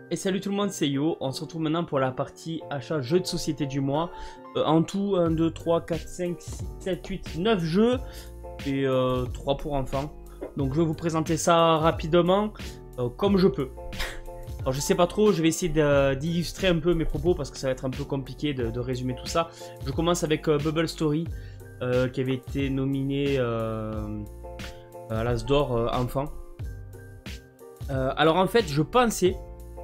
Et salut tout le monde, c'est Yo. On se retrouve maintenant pour la partie achat jeux de société du mois. En tout, 1, 2, 3, 4, 5, 6, 7, 8, 9 jeux et 3 pour enfants. Donc je vais vous présenter ça rapidement, comme je peux. Alors je sais pas trop, je vais essayer d'illustrer un peu mes propos parce que ça va être un peu compliqué de résumer tout ça. Je commence avec Bubble Story qui avait été nominé à l'As d'Or enfant. Alors en fait, je pensais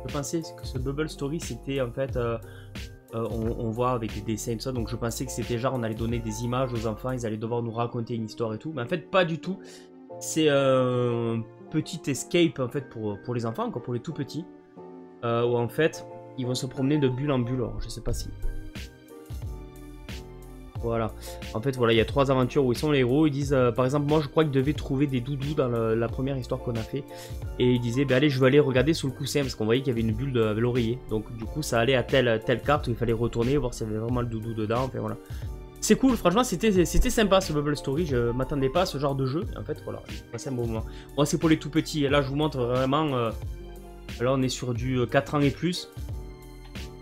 que ce Bubble Story c'était en fait on voit avec des dessins et tout ça, donc je pensais que c'était genre on allait donner des images aux enfants, ils allaient devoir nous raconter une histoire et tout, mais en fait pas du tout. C'est un petit escape en fait pour les enfants, quoi, pour les tout petits, où en fait ils vont se promener de bulle en bulle. Alors, je sais pas si voilà, en fait voilà, il y a 3 aventures où ils sont les héros. Ils disent par exemple, moi je crois qu'ils devaient trouver des doudous dans la première histoire qu'on a fait, et ils disaient bah allez, je vais aller regarder sous le coussin parce qu'on voyait qu'il y avait une bulle avec l'oreiller, donc du coup ça allait à telle carte où il fallait retourner voir s'il y avait vraiment le doudou dedans. Enfin voilà, c'est cool, franchement c'était sympa ce Bubble Story. Je m'attendais pas à ce genre de jeu, en fait voilà, j'ai passé un bon moment. Moi c'est pour les tout petits, et là je vous montre vraiment là on est sur du 4 ans et plus.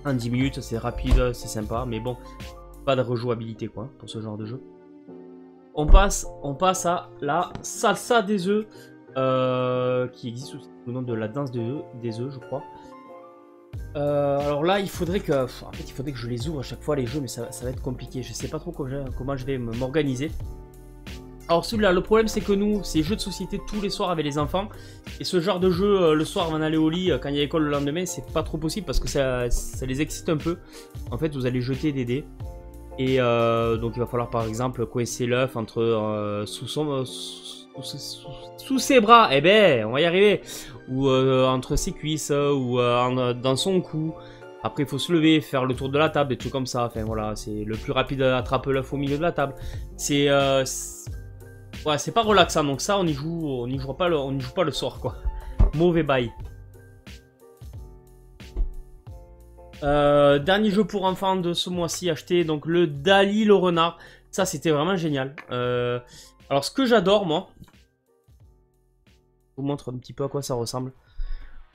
En 10 minutes c'est rapide, c'est sympa, mais bon, pas de rejouabilité quoi pour ce genre de jeu. On passe à la salsa des œufs, qui existe sous le nom de la danse des œufs, je crois. Alors là, il faudrait que je les ouvre à chaque fois les jeux, mais ça va être compliqué. Je sais pas trop comment je vais m'organiser. Alors celui-là, le problème c'est que nous, c'est jeux de société tous les soirs avec les enfants, et ce genre de jeu le soir avant d'aller au lit, quand il y a école le lendemain, c'est pas trop possible parce que ça les excite un peu. En fait, vous allez jeter des dés. Et donc il va falloir par exemple coincer l'œuf entre sous ses bras, eh ben on va y arriver, ou entre ses cuisses, ou dans son cou. Après il faut se lever, faire le tour de la table, des trucs comme ça. Enfin voilà, c'est le plus rapide, attrape l'œuf au milieu de la table. Ouais, c'est pas relaxant, donc ça on n'y joue pas le soir quoi. Mauvais bail. Dernier jeu pour enfants de ce mois-ci acheté, donc le Dali le renard. Ça c'était vraiment génial. Alors ce que j'adore moi, je vous montre un petit peu à quoi ça ressemble.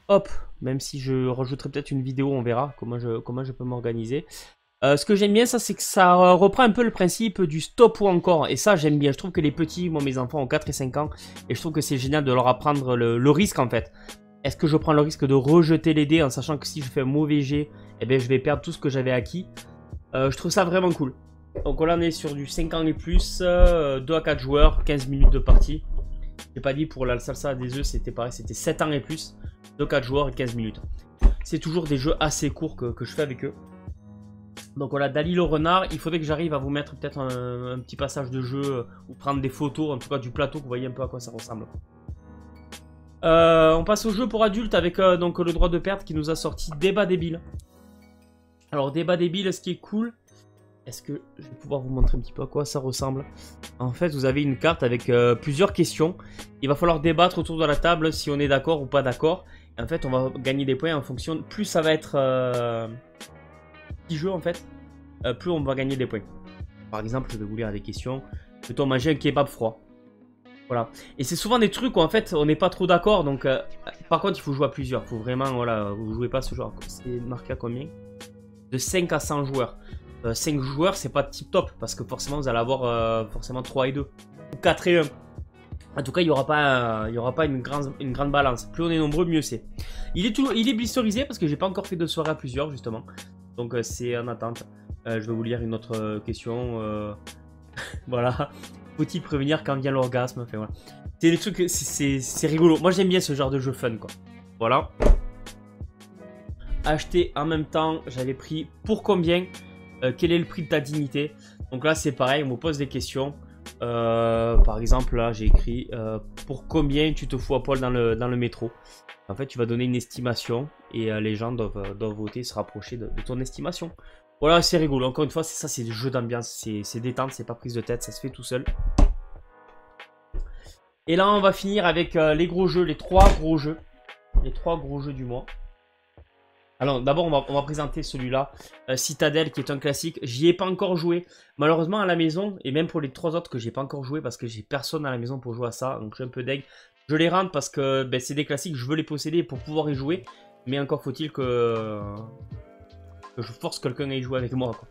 Hop, même si je rajouterai peut-être une vidéo, on verra comment je peux m'organiser. Ce que j'aime bien, ça c'est que ça reprend un peu le principe du stop ou encore. Et ça j'aime bien, je trouve que les petits, moi mes enfants ont 4 et 5 ans, et je trouve que c'est génial de leur apprendre le risque en fait. Est-ce que je prends le risque de rejeter les dés en sachant que si je fais un mauvais jet, eh bien, je vais perdre tout ce que j'avais acquis. Je trouve ça vraiment cool. Donc là on est sur du 5 ans et plus, 2 à 4 joueurs, 15 minutes de partie. J'ai pas dit pour la salsa des œufs, c'était pareil, c'était 7 ans et plus, 2 à 4 joueurs et 15 minutes. C'est toujours des jeux assez courts que je fais avec eux. Donc voilà, Dali le renard, il faudrait que j'arrive à vous mettre peut-être un petit passage de jeu, ou prendre des photos, en tout cas du plateau, que vous voyez un peu à quoi ça ressemble. On passe au jeu pour adultes avec donc le droit de perdre qui nous a sorti Débat débile. Alors Débat débile, ce qui est cool, est-ce que je vais pouvoir vous montrer un petit peu à quoi ça ressemble? En fait, vous avez une carte avec plusieurs questions. Il va falloir débattre autour de la table si on est d'accord ou pas d'accord. Et en fait, on va gagner des points en fonction. Plus ça va être petit jeu en fait, plus on va gagner des points. Par exemple, je vais vous lire des questions. Peut-on manger un kebab froid? Voilà. Et c'est souvent des trucs où en fait on n'est pas trop d'accord. Donc par contre il faut jouer à plusieurs. Il faut vraiment, voilà, vous jouez pas ce genre. C'est marqué à combien? De 5 à 100 joueurs. 5 joueurs c'est pas tip top parce que forcément vous allez avoir forcément 3 et 2. Ou 4 et 1. En tout cas il n'y aura pas une grande balance. Plus on est nombreux, mieux c'est. Il est blisterisé parce que j'ai pas encore fait de soirée à plusieurs justement. Donc c'est en attente. Je vais vous lire une autre question. Voilà. Faut-il prévenir quand vient l'orgasme? Enfin voilà. C'est des trucs, c'est rigolo. Moi j'aime bien ce genre de jeu fun quoi. Voilà. Acheter en même temps, j'avais pris pour combien? Quel est le prix de ta dignité? Donc là c'est pareil, on me pose des questions. Par exemple là j'ai écrit pour combien tu te fous à poil dans le métro? En fait tu vas donner une estimation et les gens doivent voter, se rapprocher de ton estimation. Voilà, c'est rigolo. Encore une fois, c'est ça, c'est des jeux d'ambiance, c'est détente, c'est pas prise de tête, ça se fait tout seul. Et là, on va finir avec les gros jeux, les 3 gros jeux. Les 3 gros jeux du mois. Alors, d'abord, on va présenter celui-là, Citadel, qui est un classique. J'y ai pas encore joué, malheureusement, à la maison, et même pour les 3 autres que j'ai pas encore joué, parce que j'ai personne à la maison pour jouer à ça, donc je suis un peu deg. Je les rentre parce que ben, c'est des classiques, je veux les posséder pour pouvoir y jouer. Mais encore faut-il que je force quelqu'un à y jouer avec moi, quoi.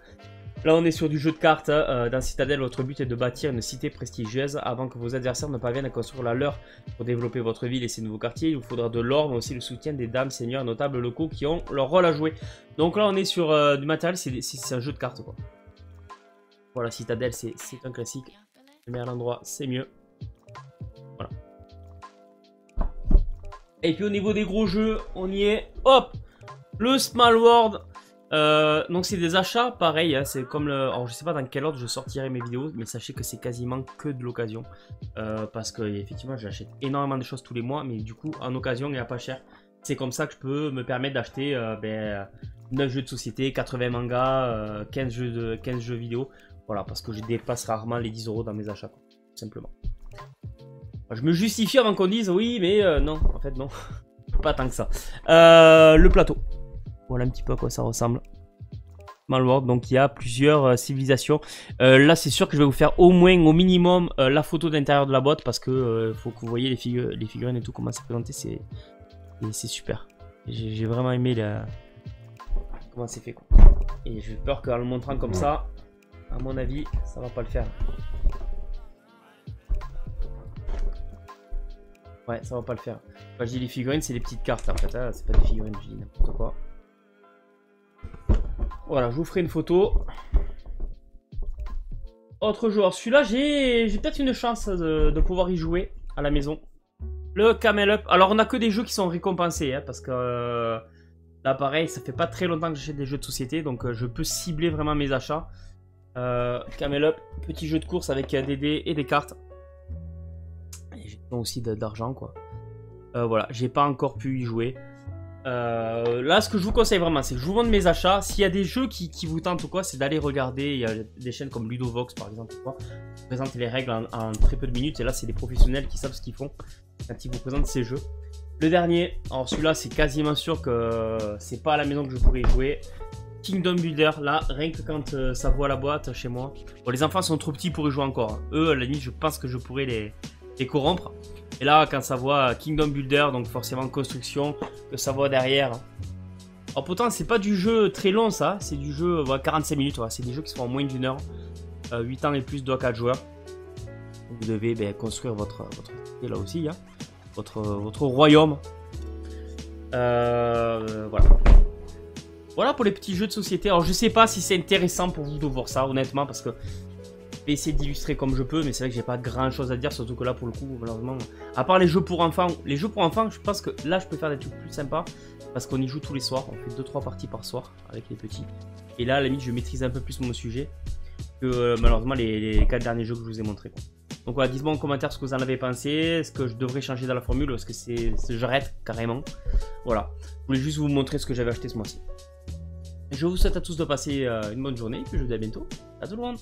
Là, on est sur du jeu de cartes. Dans Citadel, votre but est de bâtir une cité prestigieuse avant que vos adversaires ne parviennent à construire la leur. Pour développer votre ville et ses nouveaux quartiers, il vous faudra de l'or, mais aussi le soutien des dames, seigneurs et notables locaux qui ont leur rôle à jouer. Donc là, on est sur du matériel, c'est un jeu de cartes, quoi. Voilà, Citadel, c'est un classique. Le meilleur endroit, c'est mieux. Voilà. Et puis au niveau des gros jeux, on y est. Hop! Le Small World. Donc c'est des achats, pareil, hein, c'est comme le... Alors je sais pas dans quel ordre je sortirai mes vidéos, mais sachez que c'est quasiment que de l'occasion. Parce que effectivement j'achète énormément de choses tous les mois, mais du coup en occasion et à pas cher. C'est comme ça que je peux me permettre d'acheter 9 jeux de société, 80 mangas, 15 jeux vidéo. Voilà, parce que je dépasse rarement les 10 € dans mes achats, quoi, tout simplement. Je me justifie avant qu'on dise oui, mais non, en fait non. Pas tant que ça. Le plateau. Voilà un petit peu à quoi ça ressemble. Small World, donc il y a plusieurs civilisations. Là, c'est sûr que je vais vous faire au moins, au minimum, la photo d'intérieur de la boîte parce que faut que vous voyez les figurines et tout, comment c'est présenté, c'est super. J'ai vraiment aimé comment c'est fait, quoi. Et j'ai peur qu'en le montrant comme ça, à mon avis, ça va pas le faire. Ouais, ça va pas le faire. Quand je dis les figurines, c'est les petites cartes en fait, hein. C'est pas des figurines, je dis n'importe quoi. Voilà, je vous ferai une photo. Autre joueur, celui-là, j'ai peut-être une chance de pouvoir y jouer à la maison. Le Camel Up. Alors, on a que des jeux qui sont récompensés, hein, parce que là, pareil, ça fait pas très longtemps que j'achète des jeux de société, donc je peux cibler vraiment mes achats. Camel Up, petit jeu de course avec des dés et des cartes. Et j'ai aussi d'argent, quoi. Voilà, j'ai pas encore pu y jouer. Là, ce que je vous conseille vraiment, c'est que je vous montre mes achats. S'il y a des jeux qui vous tentent ou quoi, c'est d'aller regarder. Il y a des chaînes comme Ludovox, par exemple, quoi, qui présentent les règles en très peu de minutes. Et là, c'est des professionnels qui savent ce qu'ils font quand ils vous présentent ces jeux. Le dernier, alors celui-là, c'est quasiment sûr que c'est pas à la maison que je pourrais y jouer. Kingdom Builder, là, rien que quand ça voit la boîte chez moi. Bon, les enfants sont trop petits pour y jouer encore, hein. Eux, à la limite, je pense que je pourrais les corrompre. Et là, quand ça voit Kingdom Builder, donc forcément construction, que ça voit derrière. Alors pourtant, c'est pas du jeu très long, ça. C'est du jeu 45 minutes. Ouais. C'est des jeux qui se font en moins d'une heure. 8 ans et plus, 2 à 4 joueurs. Vous devez construire votre cité là aussi, hein. Votre royaume. Voilà. Voilà pour les petits jeux de société. Alors je sais pas si c'est intéressant pour vous de voir ça, honnêtement, parce que je vais essayer d'illustrer comme je peux, mais c'est vrai que j'ai pas grand chose à dire, surtout que là pour le coup, malheureusement, à part les jeux pour enfants, je pense que là je peux faire des trucs plus sympas, parce qu'on y joue tous les soirs, on fait 2-3 parties par soir avec les petits. Et là à la limite je maîtrise un peu plus mon sujet que malheureusement les 4 derniers jeux que je vous ai montrés, quoi. Donc voilà, dites-moi en commentaire ce que vous en avez pensé, est-ce que je devrais changer dans la formule, ou est-ce que j'arrête carrément. Voilà, je voulais juste vous montrer ce que j'avais acheté ce mois-ci. Je vous souhaite à tous de passer une bonne journée, et puis je vous dis à bientôt. À tout le monde.